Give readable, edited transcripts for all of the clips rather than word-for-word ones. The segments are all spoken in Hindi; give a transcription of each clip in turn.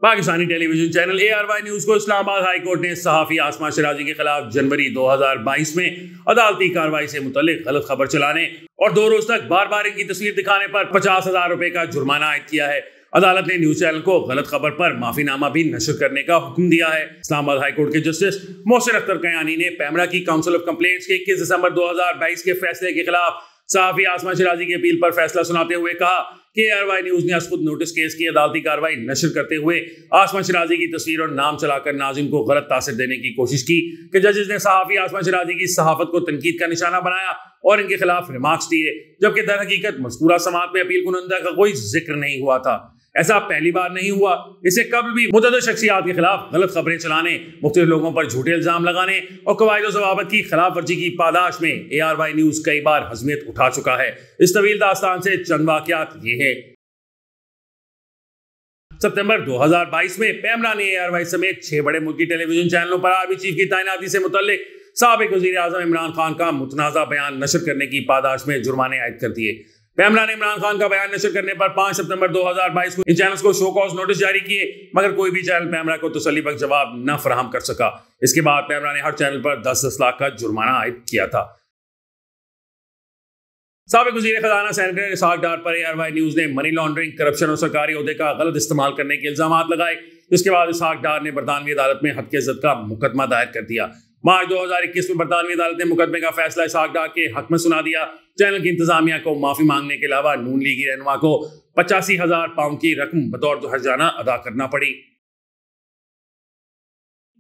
Pakistani television channel ARY news को इस्लामाबाद हाई कोर्ट ने सहाफी आसमा शिराजी के खिलाफ जनवरी 2022 में अदालती कार्रवाई से मुतल्लिक गलत खबर चलाने और 2 रोज तक बार बार इनकी तस्वीर दिखाने पर 50,000 रुपए का जुर्माना आयद किया है। अदालत ने न्यूज चैनल को गलत खबर पर माफीनामा भी नशर करने का हुक्म दिया है। इस्लामाबाद हाई कोर्ट के जस्टिस मोहसिन अख्तर कयानी ने पैमरा की काउंसिल ऑफ कंप्लेंट्स के 21 दिसंबर 2022 के फैसले के खिलाफ सहाफी आसमा शिराजी की अपील पर फैसला सुनाते हुए कहा कि ARY न्यूज ने खुद नोटिस केस की अदालती कार्रवाई नशर करते हुए आसमा शिराजी की तस्वीर और नाम चलाकर नाज़िम को गलत तासिर देने की कोशिश की कि जजेस ने सहाफी आसमा शिराजी की सहाफत को तनकीद का निशाना बनाया और इनके खिलाफ रिमार्क्स दिए, जबकि दर हकीकत मज़कूरा समाअत में अपील कुनंदा का कोई जिक्र नहीं हुआ था। ऐसा पहली बार नहीं हुआ, इसे कभी भी मुतअद्दिद शख्सियात के खिलाफ गलत खबरें चलाने, मुख्तलिफ लोगों पर झूठे इल्जाम लगाने और कवायद और ज़वाबित की खिलाफ वर्जी की पादाश में ARY न्यूज कई बार हज़मियत उठा चुका है। इस तवील दास्तान से चंद वाक़यात ये है। सितंबर 2022 में पैमरा ने ARY समेत 6 बड़े मुल्की टेलीविजन चैनलों पर आर्मी चीफ की तैनाती से मुतल्लिक साबिक वज़ीर आज़म इमरान खान का मुतनाज़ा बयान नशर करने की पादाश में जुर्माने आयद कर दिए। पैमरा ने इमरान खान का बयान नशर करने पर 5 सितंबर 2022 को इन चैनल्स को शो कॉज नोटिस जारी किए, मगर कोई भी चैनल पैमरा को तसल्लीबख्श जवाब न फराहम कर सका। इसके बाद पैमरा ने हर चैनल पर 10-10 लाख का जुर्माना आयद किया था। साबिक वज़ीर खजाना सेनेटर इसहाक डार पर ARY न्यूज ने मनी लॉन्ड्रिंग, करप्शन और सरकारी ओहदे का गलत इस्तेमाल करने के इल्जाम लगाए, जिसके बाद इसहाक डार ने बरतानवी अदालत में हद के इज्जत का मुकदमा दायर कर दिया। मार्च 2021 में बरतानवी अदालत ने मुकदमे का फैसला इसहाक डार के हक में सुना दिया। चैनल की इंतजामिया को माफी मांगने के अलावा नून लीगी रहनुमा को 85,000 पाउंड की रकम बतौर हर्जाना अदा करना पड़ी।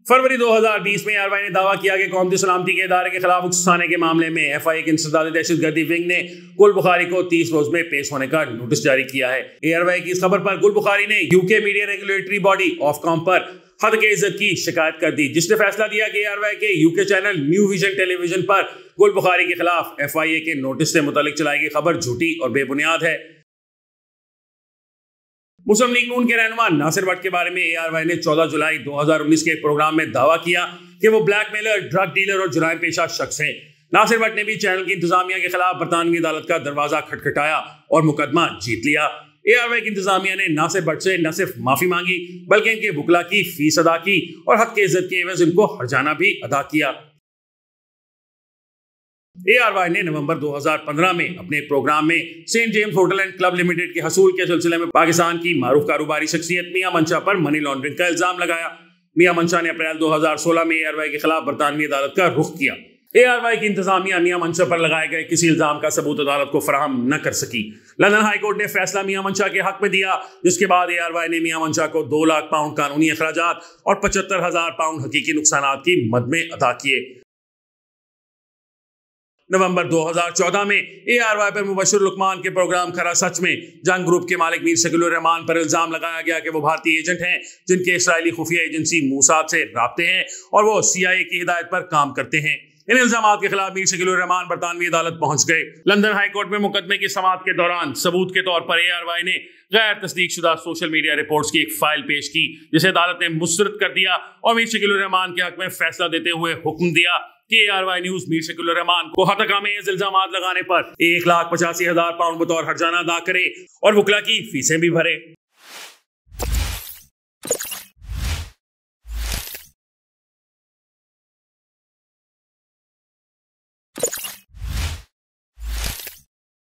फरवरी 2020 में ARY ने दावा किया कि कौमी सलामती के इदारे के खिलाफ उकसाने के मामले में FIA की इंसदाद दहशतगर्दी विंग ने गुल बुखारी को 30 रोज में पेश होने का नोटिस जारी किया है। ARY की इस खबर पर गुल बुखारी ने UK media regulatory body Ofcom पर हद के इज्जत की शिकायत कर दी, जिसने फैसला दिया कि ARY के UK channel new vision television पर गुल बुखारी के खिलाफ FIA के नोटिस से मुतालिक चलाई गई खबर झूठी और बेबुनियाद है। मुस्लिम लीग नून के रहनुमा नासिर भट्ट के बारे में ARY ने 14 जुलाई 2019 के एक प्रोग्राम में दावा किया कि वो ब्लैकमेलर, ड्रग डीलर और जुराइम पेशा शख्स हैं। नासिर भट्ट ने भी चैनल की इंतजामिया के खिलाफ बरतानवी अदालत का दरवाजा खटखटाया और मुकदमा जीत लिया। ARY की इंतजामिया ने नासिर भट्ट से न सिर्फ माफी मांगी बल्कि इनके वुकला की फीस अदा की और हद के इज्जत के एवज इनको हर्जाना भी अदा किया। ARY ने नवंबर 2015 में अपने प्रोग्राम में saint James hotel and club limited के हसूल के सिलसिले में पाकिस्तान की मारूफ कारोबारी शख्सियत मियां मंशा पर मनी लॉन्ड्रिंग का इल्जाम लगाया। मियां मंशा ने अप्रैल 2016 में ARY के खिलाफ बरतानवी अदालत का रुख किया। ARY की इंतजामिया मियां मंशा पर लगाए गए किसी इल्जाम का सबूत अदालत को फराहम न कर सकी। लंदन हाई कोर्ट ने फैसला मियां मंशा के हक में दिया, जिसके बाद ARY ने मियां मंशा को 2 लाख पाउंड कानूनी अखराजात और 75,000 पाउंड हकीकी नुकसानात की मद में अदा किए। नवंबर 2014 में ARY पर मुबश्शिर लुकमान के प्रोग्राम खरा सच में जंग ग्रुप के मालिक मीर शकीलुर रहमान पर इल्जाम लगाया गया कि वो भारतीय एजेंट हैं जिनके इसराइली खुफिया एजेंसी मूसाद से राब्ते हैं और वो CIA की हिदायत पर काम करते हैं। इन इल्जामात के खिलाफ मीर शकीलुर रहमान बरतानवी अदालत पहुंच गए। लंदन हाई कोर्ट में मुकदमे की समाअत के दौरान सबूत के तौर पर ARY ने गैर तस्दीक शुदा सोशल मीडिया रिपोर्ट्स की एक फाइल पेश की, जिसे अदालत ने मुस्तरद कर दिया और मीर शकीलुर रहमान के हक में फैसला देते हुए हुक्म दिया कि ARY न्यूज मीर शकीलुर रहमान को हतकामेज़ इल्जामात लगाने पर 1,85,000 पाउंड बतौर हर्जाना अदा करे और वुकला की फीसें भी भरे।